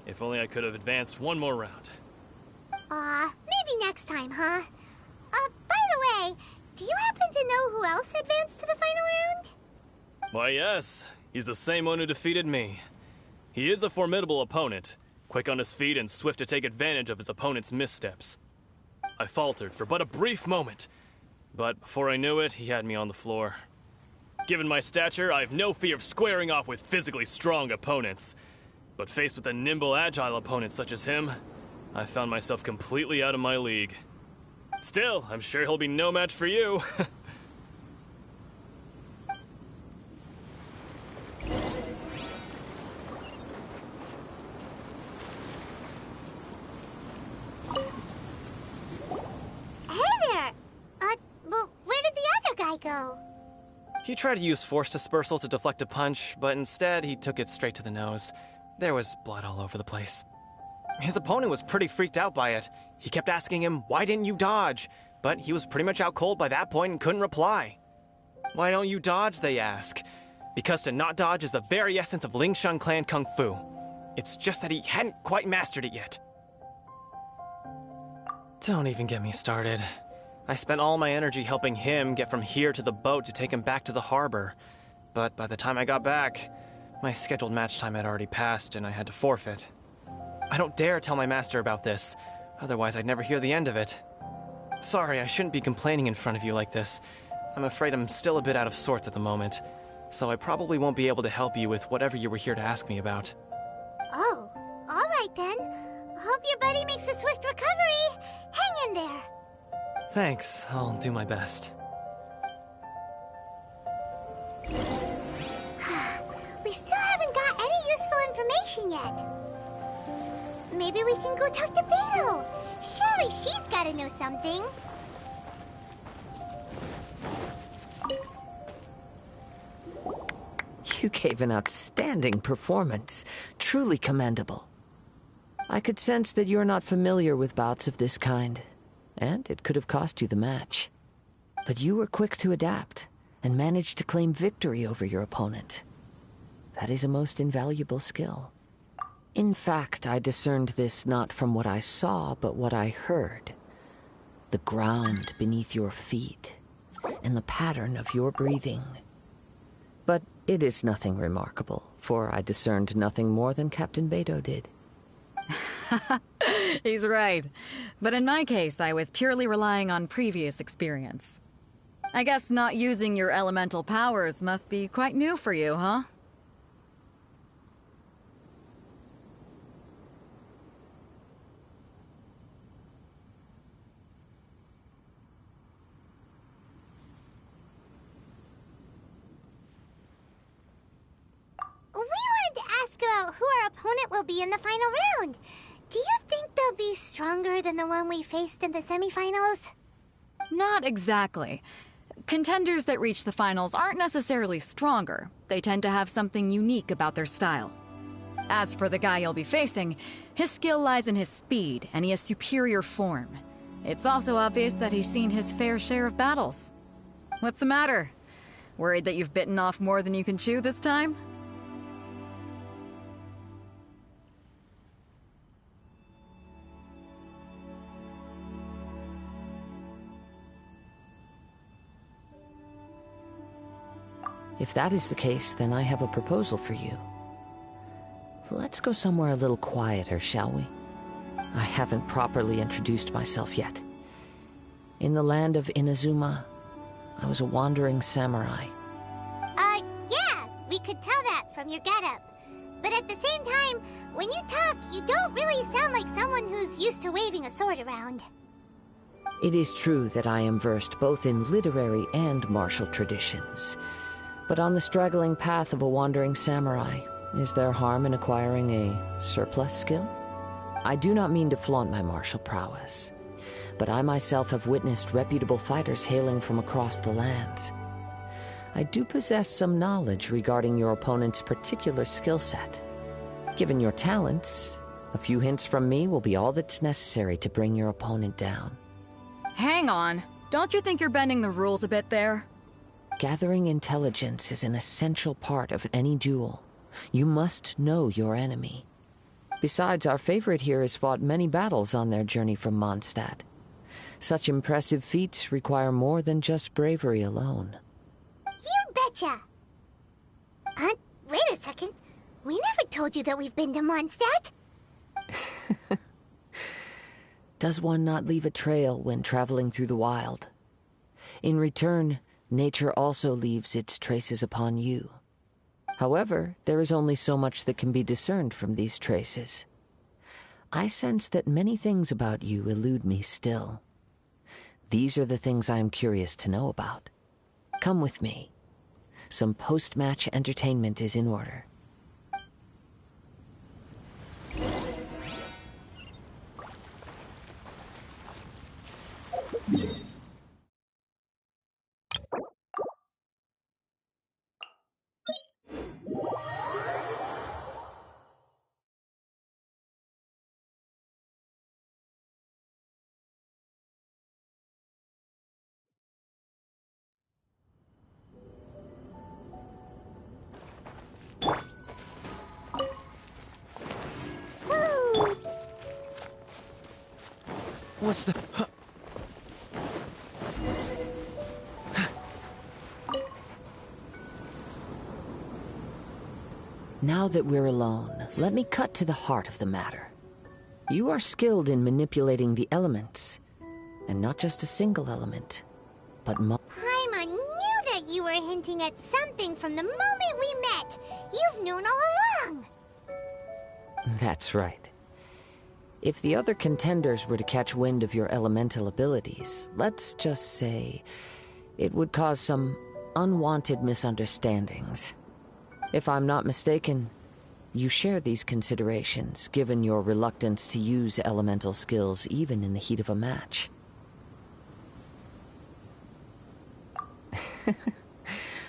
If only I could have advanced one more round. Maybe next time, huh? By the way, do you happen to know who else advanced to the final round? Why, yes. He's the same one who defeated me. He is a formidable opponent, quick on his feet and swift to take advantage of his opponent's missteps. I faltered for but a brief moment, but before I knew it, he had me on the floor. Given my stature, I have no fear of squaring off with physically strong opponents. But faced with a nimble, agile opponent such as him, I found myself completely out of my league. Still, I'm sure he'll be no match for you. He tried to use force dispersal to deflect a punch, but instead he took it straight to the nose. There was blood all over the place. His opponent was pretty freaked out by it. He kept asking him, "Why didn't you dodge?" But he was pretty much out cold by that point and couldn't reply. "Why don't you dodge?" they ask. Because to not dodge is the very essence of Lingshun clan kung fu. It's just that he hadn't quite mastered it yet. Don't even get me started. I spent all my energy helping him get from here to the boat to take him back to the harbor. But by the time I got back, my scheduled match time had already passed and I had to forfeit. I don't dare tell my master about this, otherwise I'd never hear the end of it. Sorry, I shouldn't be complaining in front of you like this. I'm afraid I'm still a bit out of sorts at the moment, so I probably won't be able to help you with whatever you were here to ask me about. Oh, alright then. Hope your buddy makes a swift recovery. Hang in there. Thanks, I'll do my best. We still haven't got any useful information yet. Maybe we can go talk to Beto. Surely she's gotta know something. You gave an outstanding performance. Truly commendable. I could sense that you're not familiar with bouts of this kind, and it could have cost you the match. But you were quick to adapt, and managed to claim victory over your opponent. That is a most invaluable skill. In fact, I discerned this not from what I saw, but what I heard. The ground beneath your feet, and the pattern of your breathing. But it is nothing remarkable, for I discerned nothing more than Captain Beto did. He's right. But in my case, I was purely relying on previous experience. I guess not using your elemental powers must be quite new for you, huh? We wanted to ask about who our opponent will be in the final round. Do you think they'll be stronger than the one we faced in the semifinals? Not exactly. Contenders that reach the finals aren't necessarily stronger. They tend to have something unique about their style. As for the guy you'll be facing, his skill lies in his speed, and he has superior form. It's also obvious that he's seen his fair share of battles. What's the matter? Worried that you've bitten off more than you can chew this time? If that is the case, then I have a proposal for you. Let's go somewhere a little quieter, shall we? I haven't properly introduced myself yet. In the land of Inazuma, I was a wandering samurai. Yeah, we could tell that from your getup. But at the same time, when you talk, you don't really sound like someone who's used to waving a sword around. It is true that I am versed both in literary and martial traditions. But on the straggling path of a wandering samurai, is there harm in acquiring a surplus skill? I do not mean to flaunt my martial prowess, but I myself have witnessed reputable fighters hailing from across the lands. I do possess some knowledge regarding your opponent's particular skill set. Given your talents, a few hints from me will be all that's necessary to bring your opponent down. Hang on. Don't you think you're bending the rules a bit there? Gathering intelligence is an essential part of any duel. You must know your enemy. Besides, our favorite here has fought many battles on their journey from Mondstadt. Such impressive feats require more than just bravery alone. You betcha! Wait a second. We never told you that we've been to Mondstadt. Does one not leave a trail when traveling through the wild? In return, nature also leaves its traces upon you. However, there is only so much that can be discerned from these traces. I sense that many things about you elude me still. These are the things I am curious to know about. Come with me. Some post-match entertainment is in order. What's the... Now that we're alone, let me cut to the heart of the matter. You are skilled in manipulating the elements, and not just a single element, but Paimon knew that you were hinting at something from the moment we met. You've known all along. That's right. If the other contenders were to catch wind of your elemental abilities, let's just say it would cause some unwanted misunderstandings. If I'm not mistaken, you share these considerations, given your reluctance to use elemental skills even in the heat of a match.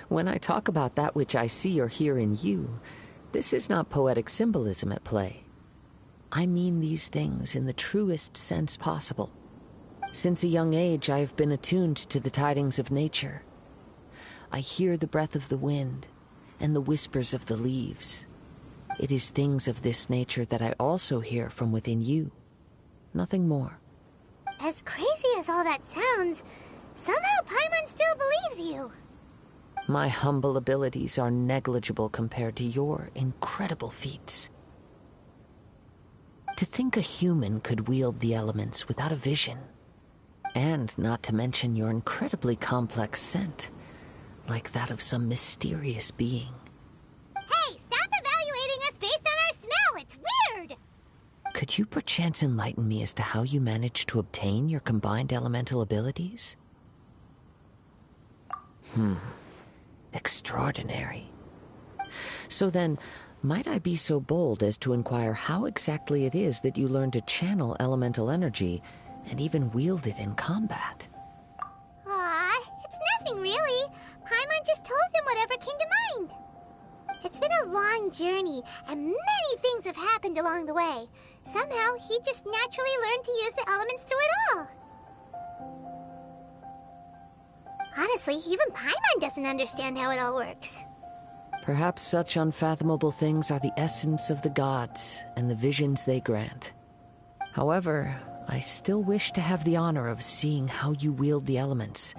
When I talk about that which I see or hear in you, this is not poetic symbolism at play. I mean these things in the truest sense possible. Since a young age, I have been attuned to the tidings of nature. I hear the breath of the wind and the whispers of the leaves. It is things of this nature that I also hear from within you. Nothing more. As crazy as all that sounds, somehow Paimon still believes you. My humble abilities are negligible compared to your incredible feats. To think a human could wield the elements without a vision. And not to mention your incredibly complex scent, like that of some mysterious being. Hey, stop evaluating us based on our smell! It's weird! Could you perchance enlighten me as to how you managed to obtain your combined elemental abilities? Extraordinary. So then, might I be so bold as to inquire how exactly it is that you learned to channel elemental energy and even wield it in combat? Aw, it's nothing really. Paimon just told him whatever came to mind. It's been a long journey, and many things have happened along the way. Somehow, he just naturally learned to use the elements through it all. Honestly, even Paimon doesn't understand how it all works. Perhaps such unfathomable things are the essence of the gods and the visions they grant. However, I still wish to have the honor of seeing how you wield the elements.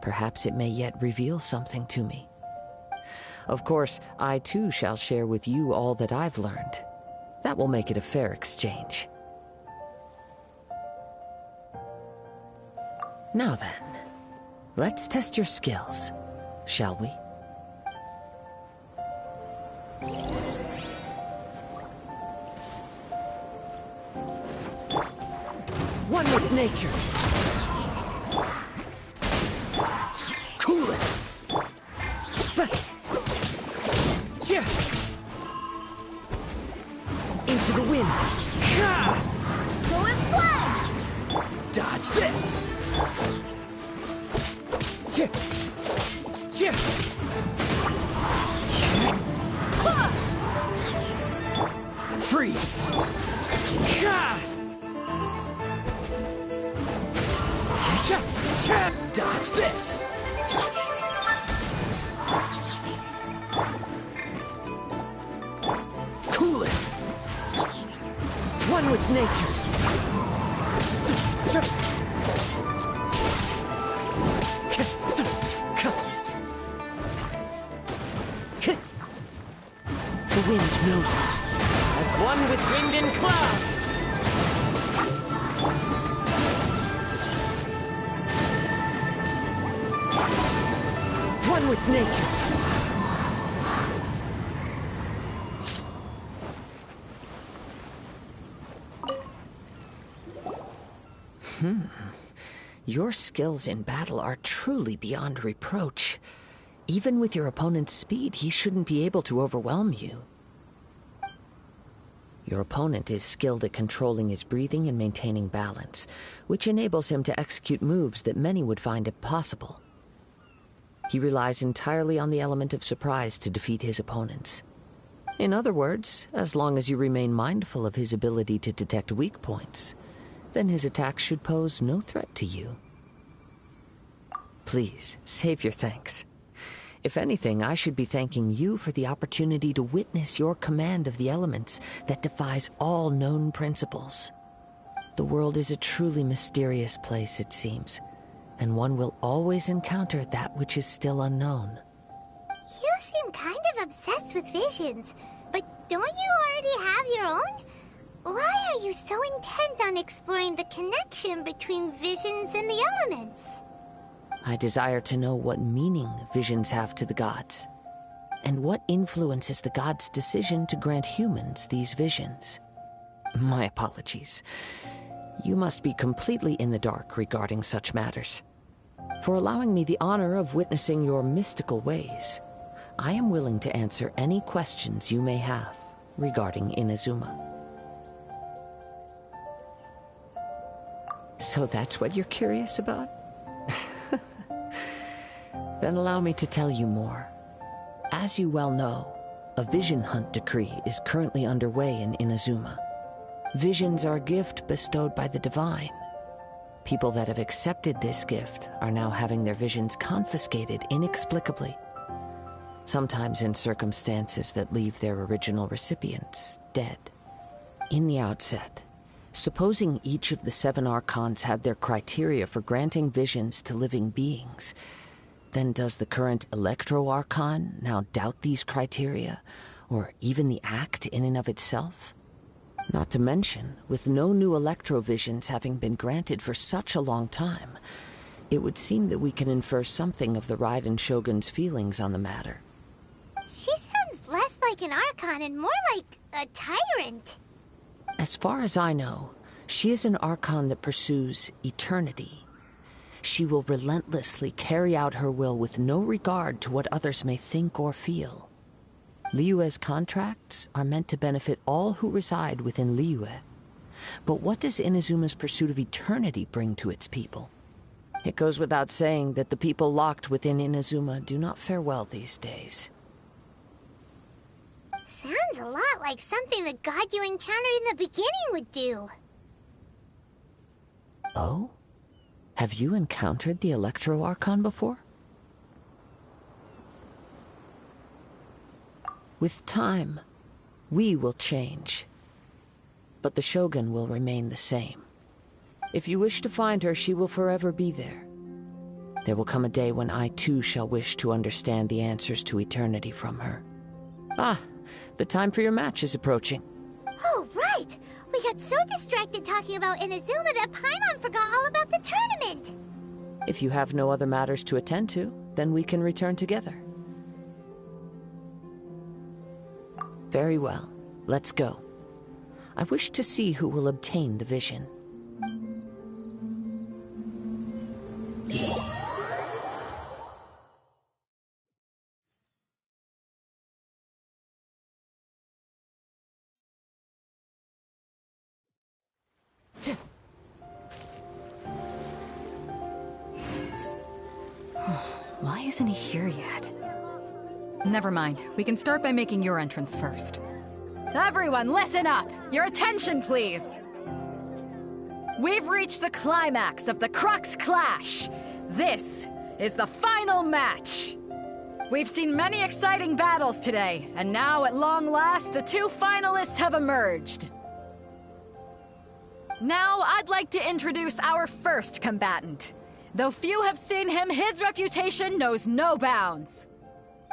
Perhaps it may yet reveal something to me. Of course, I too shall share with you all that I've learned. That will make it a fair exchange. Now then, let's test your skills, shall we? One with nature. Cool it. Into the wind. Go and fly! Dodge this. Freeze. Dodge this. Cool it. One with nature. The wind knows her. As one with wind and cloud. One with nature. Your skills in battle are truly beyond reproach. Even with your opponent's speed, he shouldn't be able to overwhelm you. Your opponent is skilled at controlling his breathing and maintaining balance, which enables him to execute moves that many would find impossible. He relies entirely on the element of surprise to defeat his opponents. In other words, as long as you remain mindful of his ability to detect weak points, then his attacks should pose no threat to you. Please, save your thanks. If anything, I should be thanking you for the opportunity to witness your command of the elements that defies all known principles. The world is a truly mysterious place, it seems, and one will always encounter that which is still unknown. You seem kind of obsessed with visions, but don't you already have your own? Why are you so intent on exploring the connection between visions and the elements? I desire to know what meaning visions have to the gods, and what influences the gods' decision to grant humans these visions. My apologies. You must be completely in the dark regarding such matters. For allowing me the honor of witnessing your mystical ways, I am willing to answer any questions you may have regarding Inazuma. So that's what you're curious about? Then allow me to tell you more. As you well know, a vision hunt decree is currently underway in Inazuma. Visions are a gift bestowed by the divine. People that have accepted this gift are now having their visions confiscated inexplicably, sometimes in circumstances that leave their original recipients dead. In the outset, supposing each of the 7 archons had their criteria for granting visions to living beings, then does the current Electro-Archon now doubt these criteria, or even the act in and of itself? Not to mention, with no new Electro-Visions having been granted for such a long time, it would seem that we can infer something of the Raiden Shogun's feelings on the matter. She sounds less like an Archon and more like a tyrant. As far as I know, she is an Archon that pursues eternity. She will relentlessly carry out her will with no regard to what others may think or feel. Liyue's contracts are meant to benefit all who reside within Liyue. But what does Inazuma's pursuit of eternity bring to its people? It goes without saying that the people locked within Inazuma do not fare well these days. Sounds a lot like something the god you encountered in the beginning would do. Oh? Have you encountered the Electro-Archon before? With time, we will change. But the Shogun will remain the same. If you wish to find her, she will forever be there. There will come a day when I too shall wish to understand the answers to eternity from her. Ah, the time for your match is approaching. Oh, right! We got so distracted talking about Inazuma that Paimon forgot all about the tournament! If you have no other matters to attend to, then we can return together. Very well. Let's go. I wish to see who will obtain the vision. Why isn't he here yet? Never mind. We can start by making your entrance first. Everyone, listen up! Your attention, please! We've reached the climax of the Crux Clash! This is the final match! We've seen many exciting battles today, and now, at long last, the 2 finalists have emerged. Now, I'd like to introduce our first combatant. Though few have seen him, his reputation knows no bounds.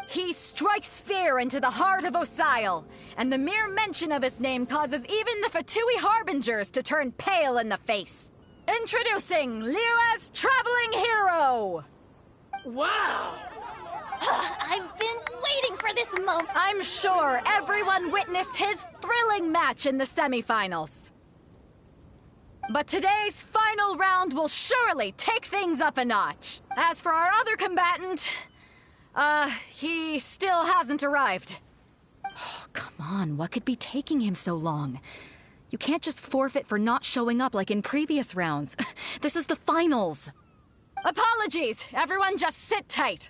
He strikes fear into the heart of Osile, and the mere mention of his name causes even the Fatui Harbingers to turn pale in the face. Introducing Liyue's Traveling Hero! Wow! I've been waiting for this moment. I'm sure everyone witnessed his thrilling match in the semifinals. But today's final round will surely take things up a notch. As for our other combatant, he still hasn't arrived. Oh, come on, what could be taking him so long? You can't just forfeit for not showing up like in previous rounds. This is the finals. Apologies, everyone just sit tight.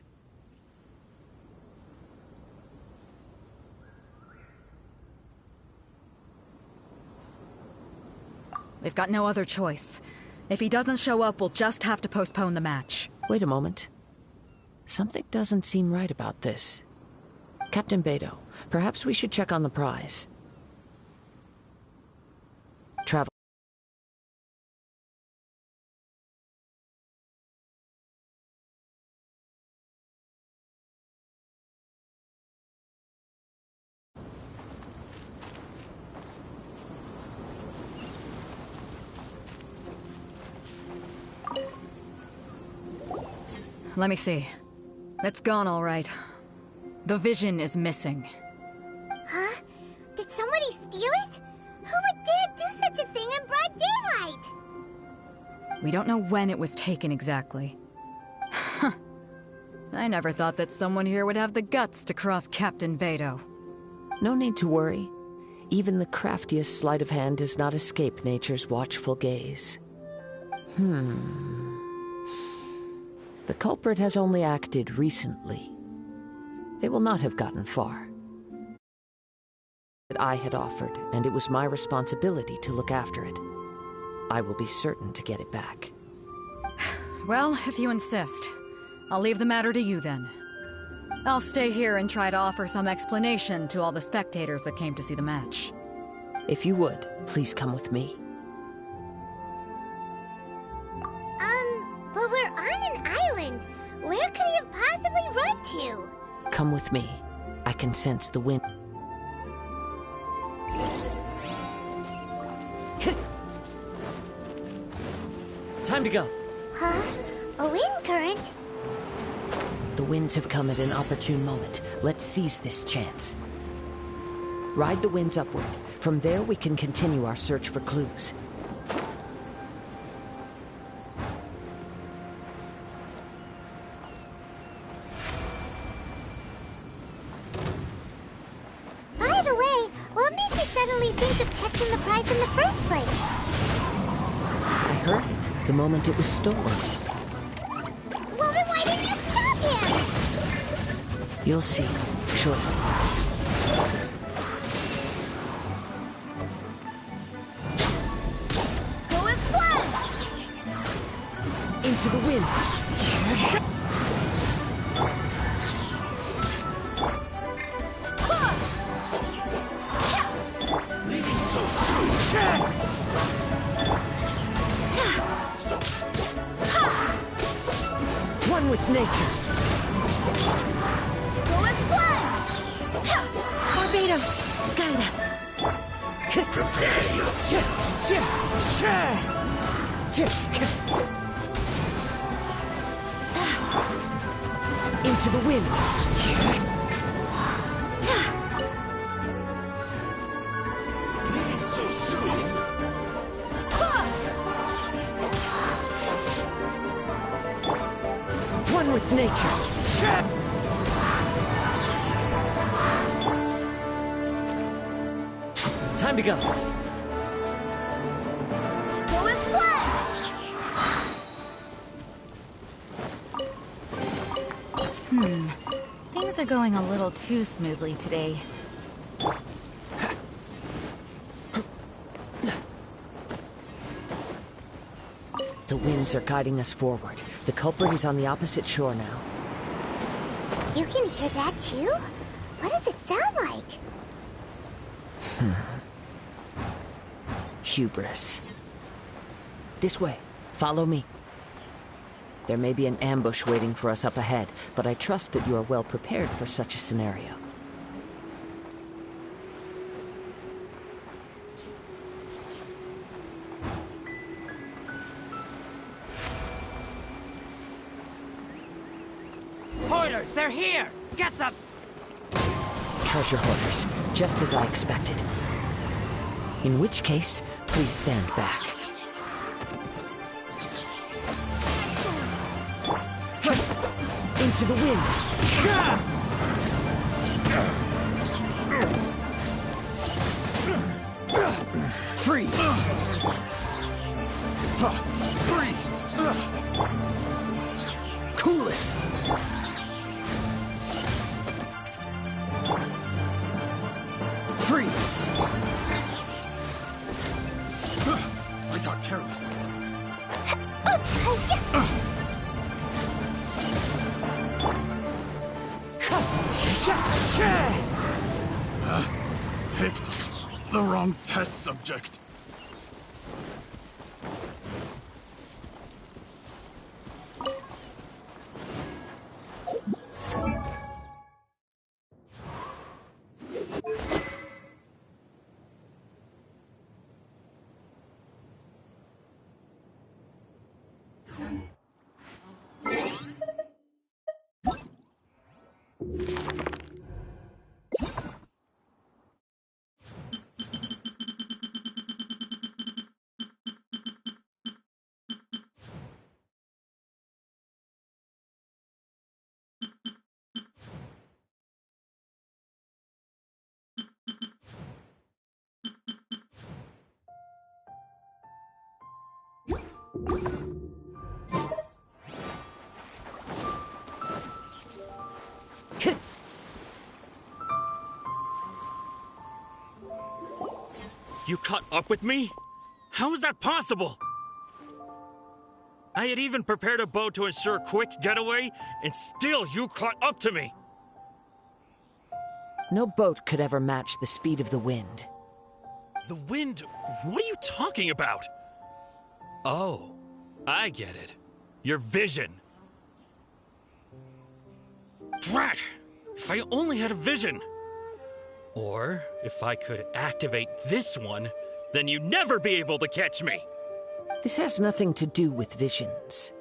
We've got no other choice. If he doesn't show up, we'll just have to postpone the match. Wait a moment. Something doesn't seem right about this. Captain Beto, perhaps we should check on the prize. Travel. Let me see. It's gone all right. The vision is missing. Huh? Did somebody steal it? Who would dare do such a thing in broad daylight? We don't know when it was taken exactly. I never thought that someone here would have the guts to cross Captain Beto. No need to worry. Even the craftiest sleight of hand does not escape nature's watchful gaze. The culprit has only acted recently. They will not have gotten far. That I had offered, and it was my responsibility to look after it. I will be certain to get it back. Well, if you insist, I'll leave the matter to you then. I'll stay here and try to offer some explanation to all the spectators that came to see the match. If you would, please come with me. But we're on an island. Where could he have possibly run to? Come with me. I can sense the wind. Time to go. Huh? A wind current? The winds have come at an opportune moment. Let's seize this chance. Ride the winds upward. From there, we can continue our search for clues. By the way, what made you suddenly think of checking the prize in the first place? I heard it the moment it was stolen. Well, then why didn't you stop him? You'll see shortly. Go and splash! Into the wind. Leaving so soon. One with nature. Go and splash! Barbados, guide us. Prepare yourself. Into the wind. Leaving so soon. One with nature. Time to go. Go and splash! Things are going a little too smoothly today. The winds are guiding us forward. The culprit is on the opposite shore now. You can hear that too? What does it sound like? Hubris. This way. Follow me. There may be an ambush waiting for us up ahead, but I trust that you are well prepared for such a scenario. Hoarders, they're here! Get them! Treasure hoarders, just as I expected. In which case, please stand back. Into the wind! Freeze! Freeze! Cool it! Freeze! I got careless. Picked the wrong test subject. You caught up with me? How is that possible? I had even prepared a boat to ensure a quick getaway, and still you caught up to me! No boat could ever match the speed of the wind. The wind? What are you talking about? Oh, I get it. Your vision. Drat! If I only had a vision! Or, if I could activate this one, then you'd never be able to catch me! This has nothing to do with visions.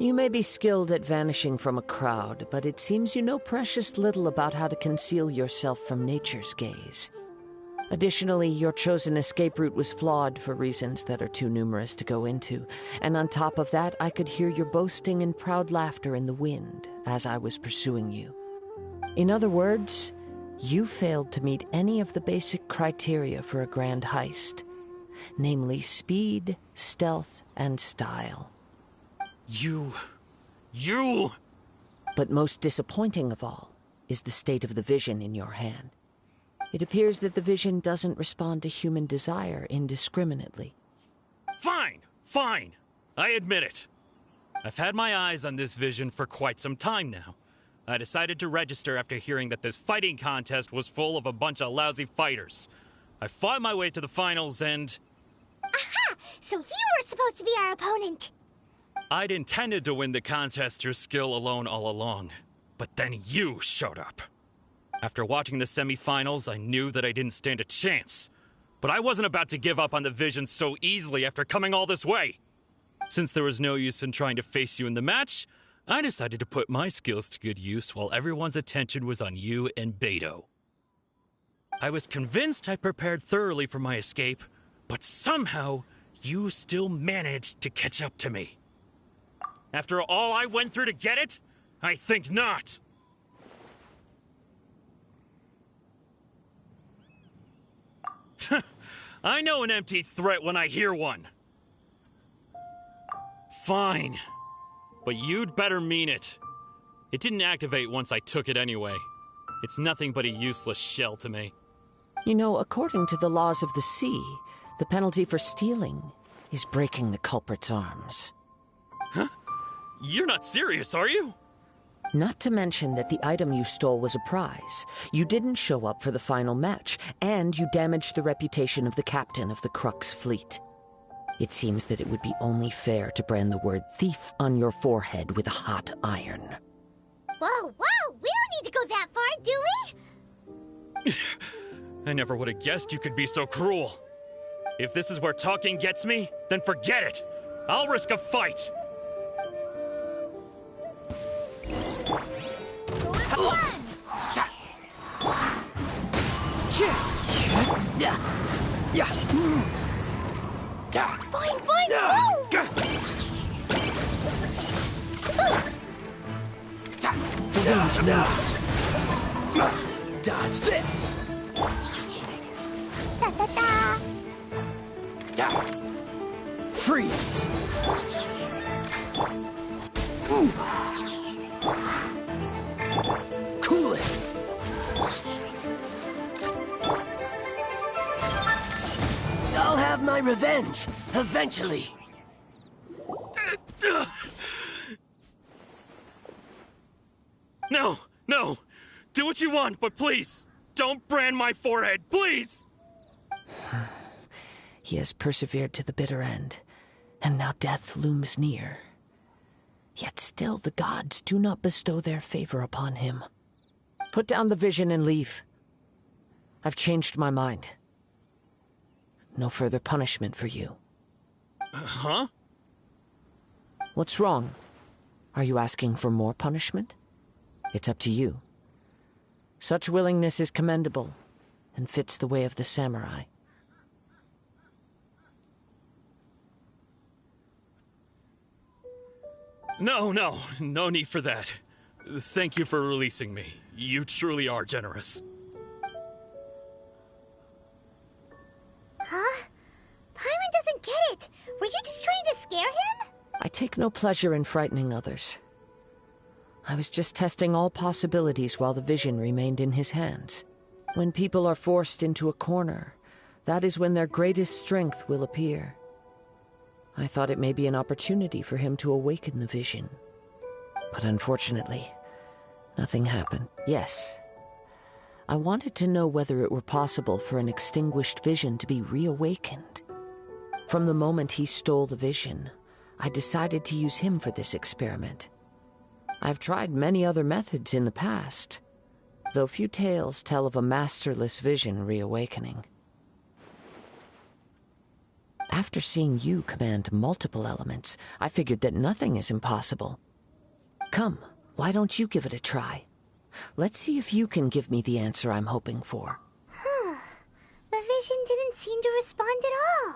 You may be skilled at vanishing from a crowd, but it seems you know precious little about how to conceal yourself from nature's gaze. Additionally, your chosen escape route was flawed for reasons that are too numerous to go into, and on top of that, I could hear your boasting and proud laughter in the wind as I was pursuing you. In other words, you failed to meet any of the basic criteria for a grand heist, namely speed, stealth, and style. You... But most disappointing of all is the state of the vision in your hand. It appears that the vision doesn't respond to human desire indiscriminately. Fine. I admit it. I've had my eyes on this vision for quite some time now. I decided to register after hearing that this fighting contest was full of a bunch of lousy fighters. I fought my way to the finals and... Aha! So you were supposed to be our opponent! I'd intended to win the contest through skill alone all along. But then you showed up. After watching the semifinals, I knew that I didn't stand a chance. But I wasn't about to give up on the vision so easily after coming all this way. Since there was no use in trying to face you in the match, I decided to put my skills to good use while everyone's attention was on you and Beto. I was convinced I prepared thoroughly for my escape, but somehow you still managed to catch up to me. After all I went through to get it? I think not. I know an empty threat when I hear one. Fine. But you'd better mean it. It didn't activate once I took it anyway. It's nothing but a useless shell to me. You know, according to the laws of the sea, the penalty for stealing is breaking the culprit's arms. Huh? You're not serious, are you? Not to mention that the item you stole was a prize. You didn't show up for the final match, and you damaged the reputation of the captain of the Crux fleet. It seems that it would be only fair to brand the word thief on your forehead with a hot iron. Whoa, whoa! We don't need to go that far, do we? I never would have guessed you could be so cruel. If this is where talking gets me, then forget it. I'll risk a fight. Fine, fine, go! Dodge this! Da-da-da! Freeze! Cool it! I'll have my revenge, eventually. No, no. Do what you want, but please, don't brand my forehead, please! He has persevered to the bitter end, and now death looms near. Yet still the gods do not bestow their favor upon him. Put down the vision and leave. I've changed my mind. No further punishment for you. Huh? What's wrong? Are you asking for more punishment? It's up to you. Such willingness is commendable, and fits the way of the samurai. No need for that. Thank you for releasing me. You truly are generous. Huh? Paimon doesn't get it! Were you just trying to scare him? I take no pleasure in frightening others. I was just testing all possibilities while the vision remained in his hands. When people are forced into a corner, that is when their greatest strength will appear. I thought it may be an opportunity for him to awaken the vision. But unfortunately, nothing happened. Yes, I wanted to know whether it were possible for an extinguished vision to be reawakened. From the moment he stole the vision, I decided to use him for this experiment. I've tried many other methods in the past, though few tales tell of a masterless vision reawakening. After seeing you command multiple elements, I figured that nothing is impossible. Come, why don't you give it a try? Let's see if you can give me the answer I'm hoping for. The vision didn't seem to respond at all.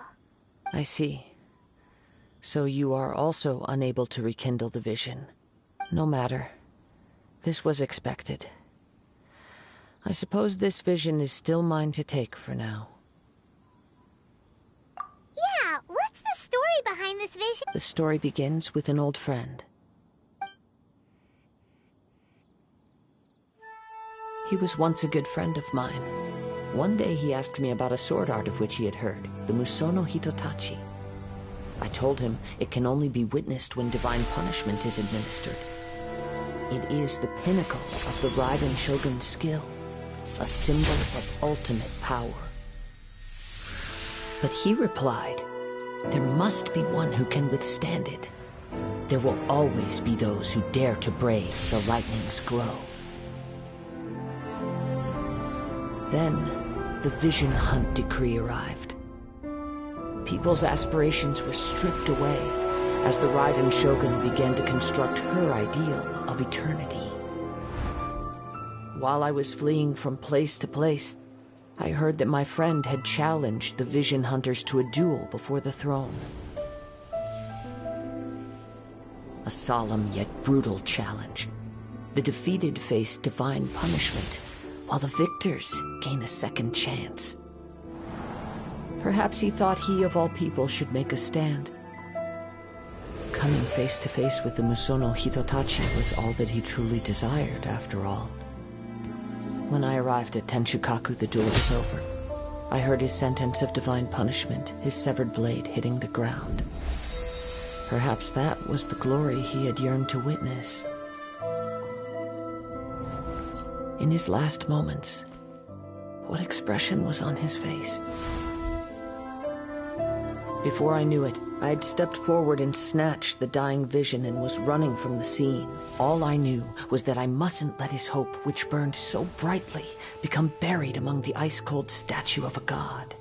I see. So you are also unable to rekindle the vision. No matter. This was expected. I suppose this vision is still mine to take for now. Yeah, what's the story behind this vision? The story begins with an old friend. He was once a good friend of mine. One day he asked me about a sword art of which he had heard, the Musono Hitotachi. I told him it can only be witnessed when divine punishment is administered. It is the pinnacle of the Raiden Shogun's skill, a symbol of ultimate power. But he replied, there must be one who can withstand it. There will always be those who dare to brave the lightning's glow. Then, the Vision Hunt decree arrived. People's aspirations were stripped away as the Raiden Shogun began to construct her ideal of eternity. While I was fleeing from place to place, I heard that my friend had challenged the Vision Hunters to a duel before the throne. A solemn yet brutal challenge. The defeated face divine punishment, while the victors gain a second chance. Perhaps he thought he of all people should make a stand. Coming face to face with the Musono Hitotachi was all that he truly desired, after all. When I arrived at Tenshukaku, the duel was over. I heard his sentence of divine punishment, his severed blade hitting the ground. Perhaps that was the glory he had yearned to witness. In his last moments, what expression was on his face? Before I knew it, I had stepped forward and snatched the dying vision and was running from the scene. All I knew was that I mustn't let his hope, which burned so brightly, become buried among the ice-cold statue of a god.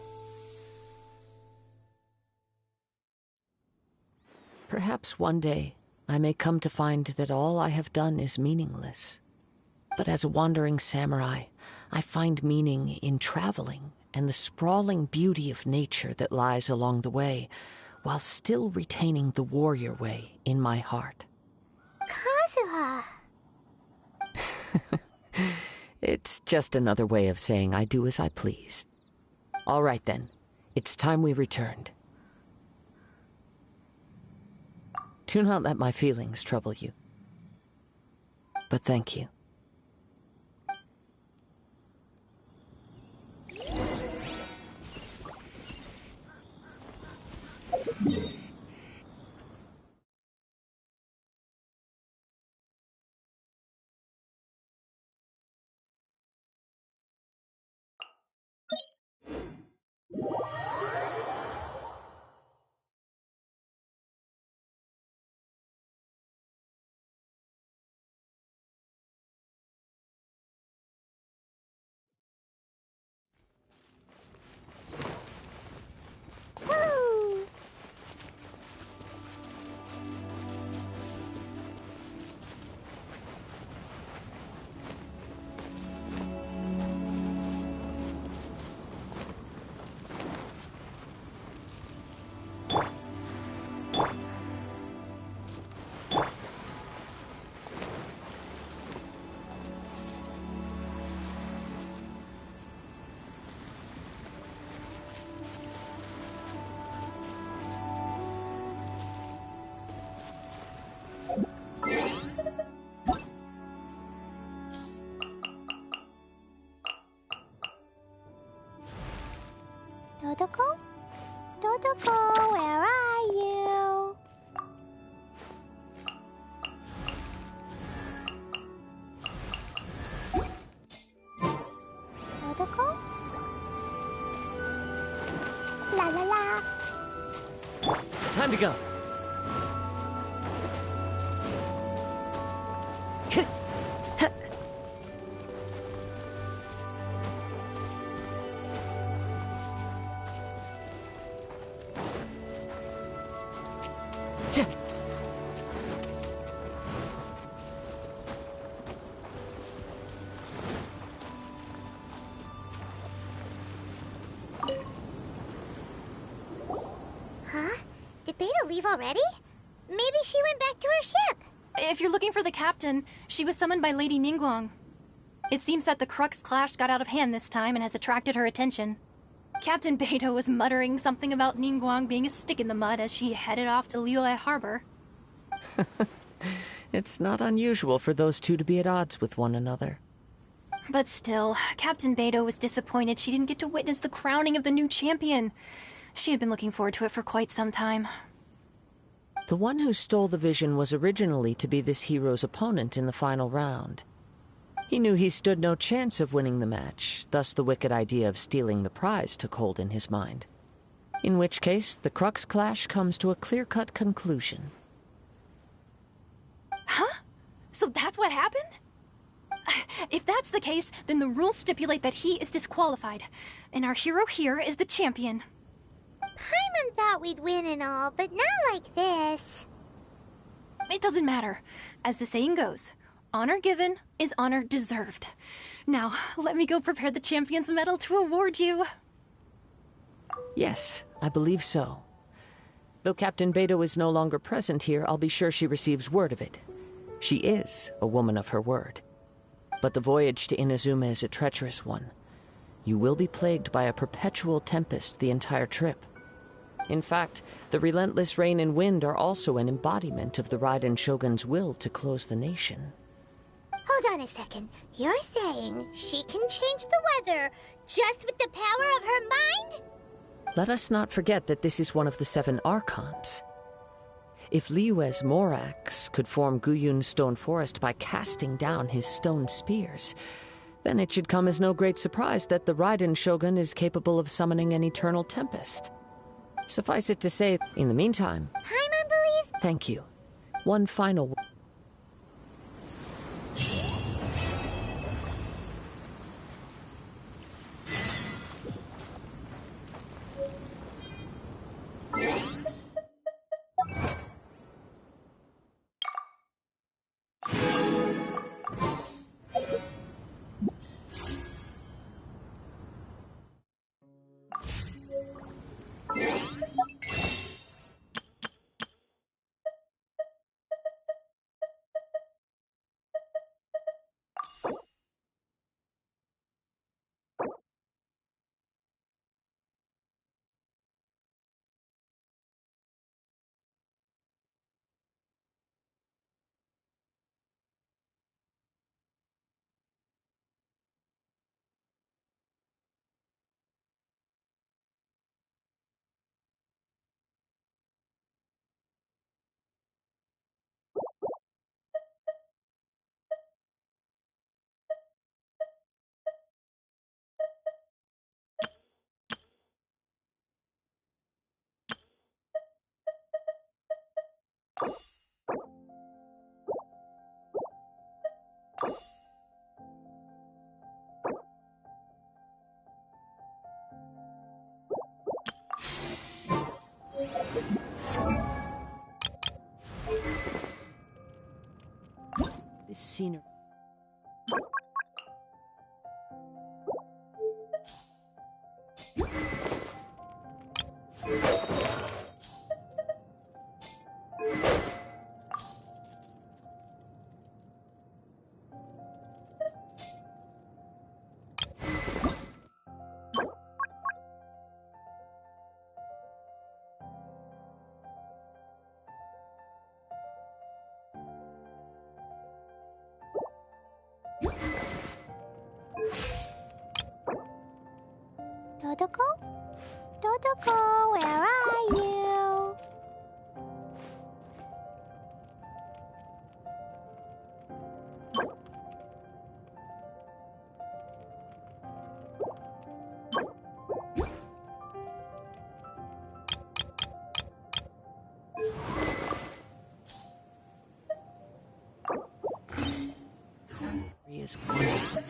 Perhaps one day I may come to find that all I have done is meaningless. But as a wandering samurai, I find meaning in traveling and the sprawling beauty of nature that lies along the way, while still retaining the warrior way in my heart. Kazuha! It's just another way of saying I do as I please. All right then, it's time we returned. Do not let my feelings trouble you. But thank you. Woo! Dodoko? Dodoko, where are you? Dodoko? La la la. Time to go. Huh? Did Beta leave already? Maybe she went back to her ship. If you're looking for the captain, she was summoned by Lady Ningguang. It seems that the Crux clash got out of hand this time and has attracted her attention. Captain Beidou was muttering something about Ningguang being a stick in the mud as she headed off to Liyue Harbor. It's not unusual for those two to be at odds with one another. But still, Captain Beidou was disappointed she didn't get to witness the crowning of the new champion. She had been looking forward to it for quite some time. The one who stole the vision was originally to be this hero's opponent in the final round. He knew he stood no chance of winning the match, thus the wicked idea of stealing the prize took hold in his mind. In which case, the Crux clash comes to a clear-cut conclusion. Huh? So that's what happened? If that's the case, then the rules stipulate that he is disqualified, and our hero here is the champion. Paimon thought we'd win and all, but not like this. It doesn't matter. As the saying goes, honor given is honor deserved. Now, let me go prepare the champion's medal to award you. Yes, I believe so. Though Captain Beidou is no longer present here, I'll be sure she receives word of it. She is a woman of her word. But the voyage to Inazuma is a treacherous one. You will be plagued by a perpetual tempest the entire trip. In fact, the relentless rain and wind are also an embodiment of the Raiden Shogun's will to close the nation. Hold on a second. You're saying she can change the weather just with the power of her mind? Let us not forget that this is one of the 7 Archons. If Liyue's Morax could form Guyun's stone forest by casting down his stone spears, then it should come as no great surprise that the Raiden Shogun is capable of summoning an eternal tempest. Suffice it to say, in the meantime, Paimon believes... thank you. One final... This scenery... Dodoko? Dodoko, where are you? is wonderful.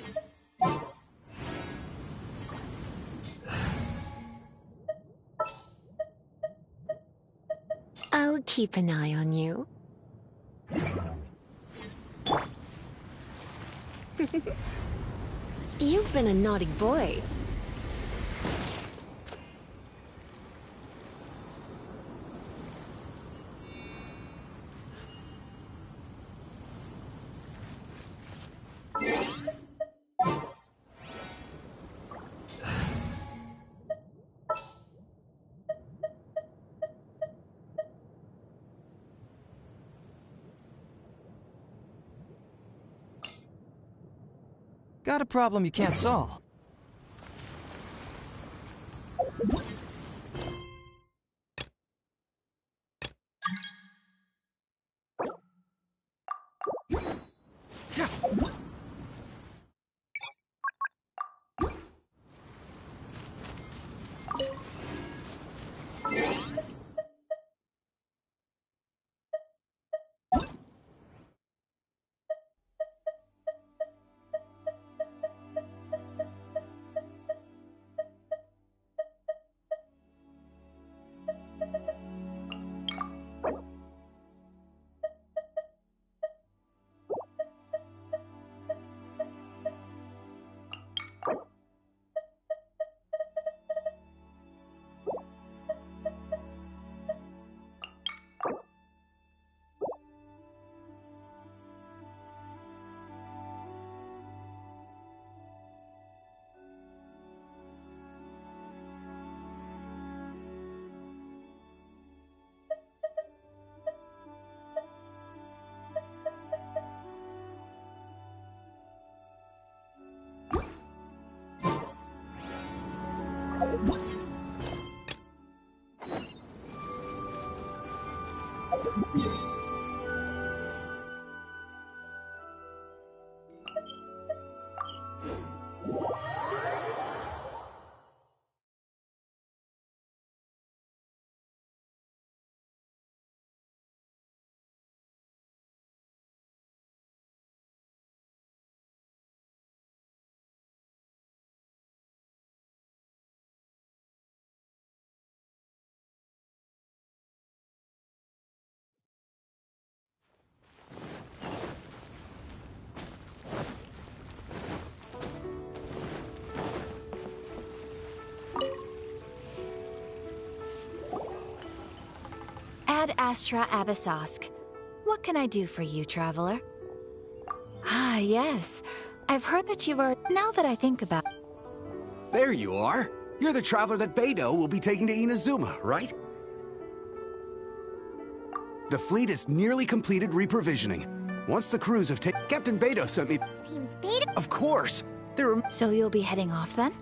I'll keep an eye on you. You've been a naughty boy. Got a problem you can't solve. Ad Astra Abyssosk. What can I do for you, traveler? Ah, yes. I've heard that you are... Now that I think about... There you are. You're the traveler that Beidou will be taking to Inazuma, right? The fleet is nearly completed reprovisioning. Once the crews have taken... Captain Beidou sent me... Seems Beidou... Of course! There are... So you'll be heading off then?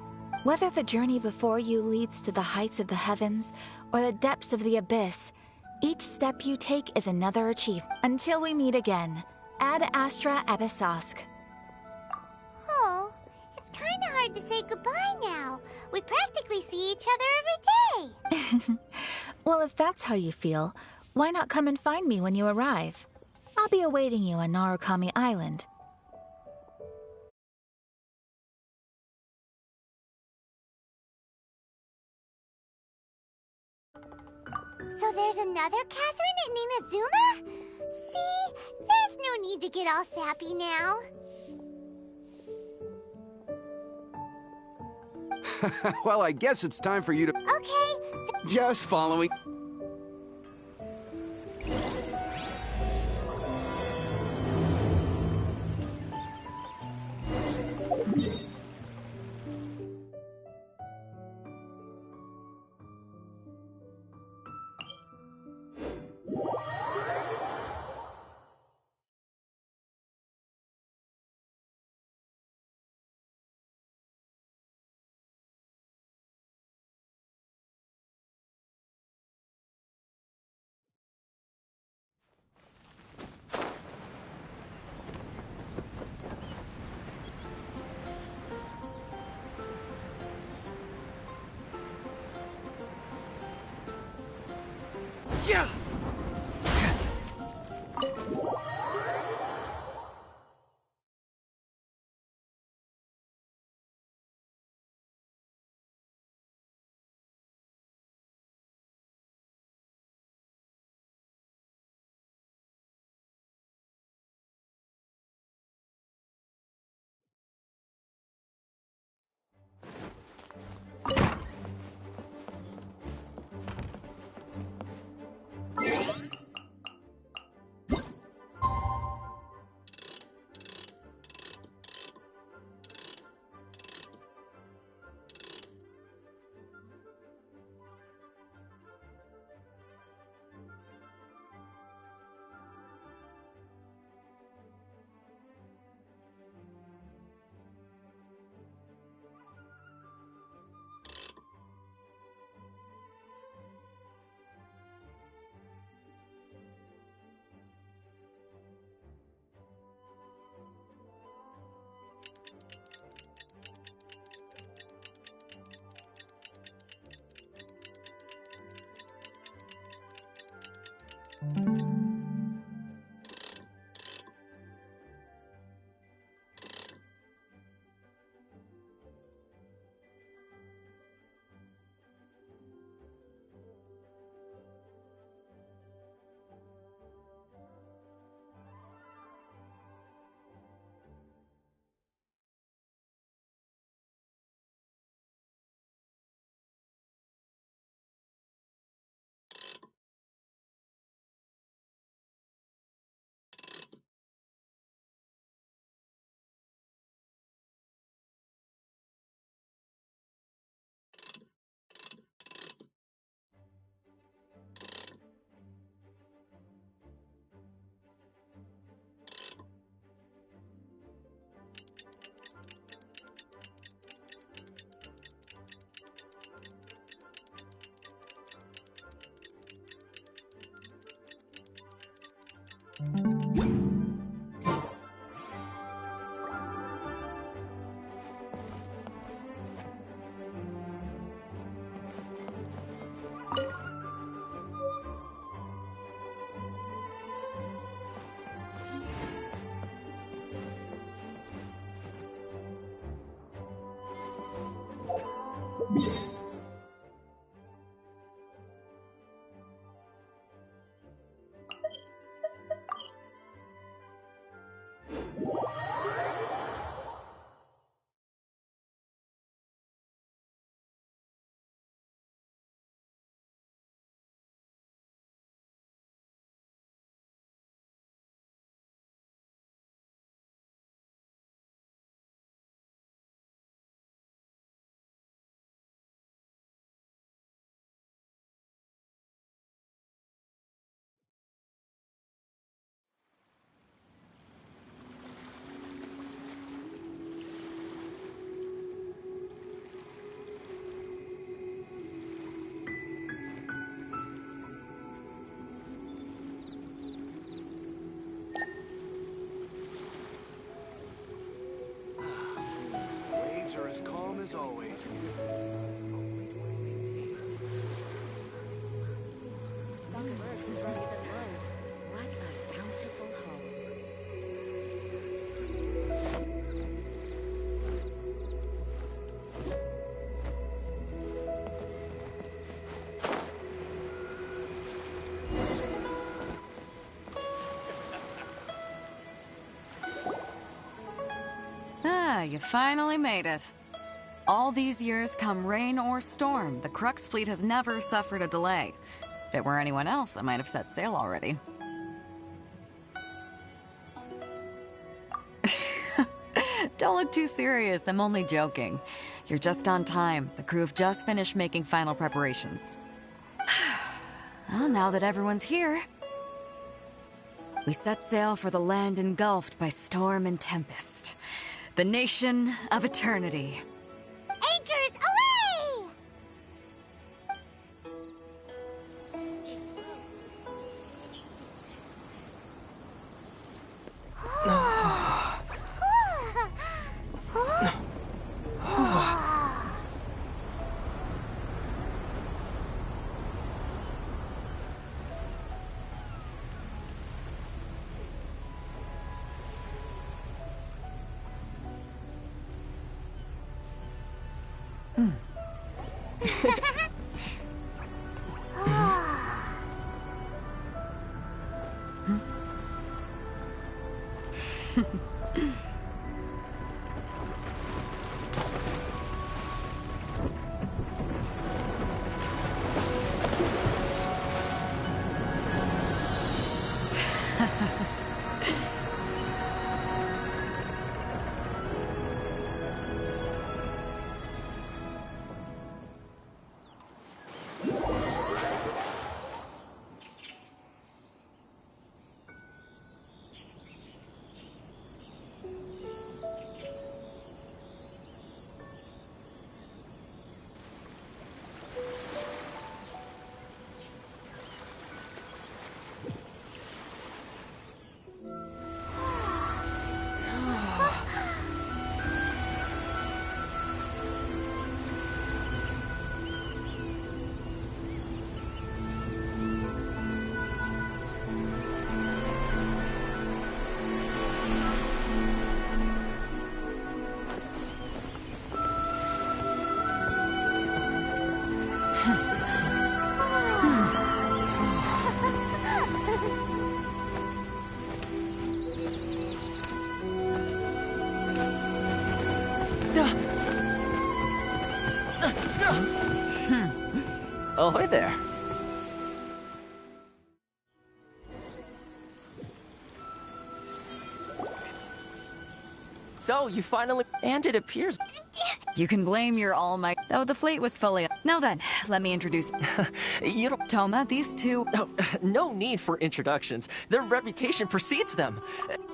Whether the journey before you leads to the heights of the heavens or the depths of the abyss, each step you take is another achievement. Until we meet again, Ad Astra Abyssosk. Oh, it's kind of hard to say goodbye now. We practically see each other every day. Well, if that's how you feel, why not come and find me when you arrive? I'll be awaiting you on Narukami Island. So there's another Catherine in Inazuma? See? There's no need to get all sappy now. Well, I guess it's time for you to... Okay. Just following... Yeah! waves are as calm as always. Stock of herbs is running a bit low. What a bountiful haul. Ah, you finally made it. All these years, come rain or storm, the Crux fleet has never suffered a delay. If it were anyone else, I might have set sail already. Don't look too serious, I'm only joking. You're just on time. The crew have just finished making final preparations. Well, now that everyone's here, we set sail for the land engulfed by storm and tempest. The nation of eternity. Anchors away! Ahoy there. So, you finally... And it appears... You can blame your almighty... Though the fleet was fully... Now then, let me introduce... You don't... Toma, these two... Oh, no need for introductions. Their reputation precedes them.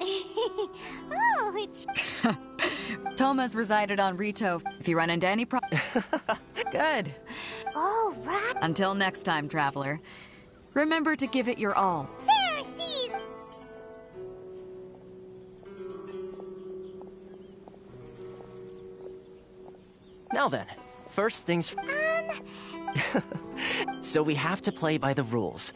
Oh, it's... Toma's resided on Rito. If you run into any Good. All right. Until next time, traveler. Remember to give it your all. Pharisees! Now then, first things... So we have to play by the rules.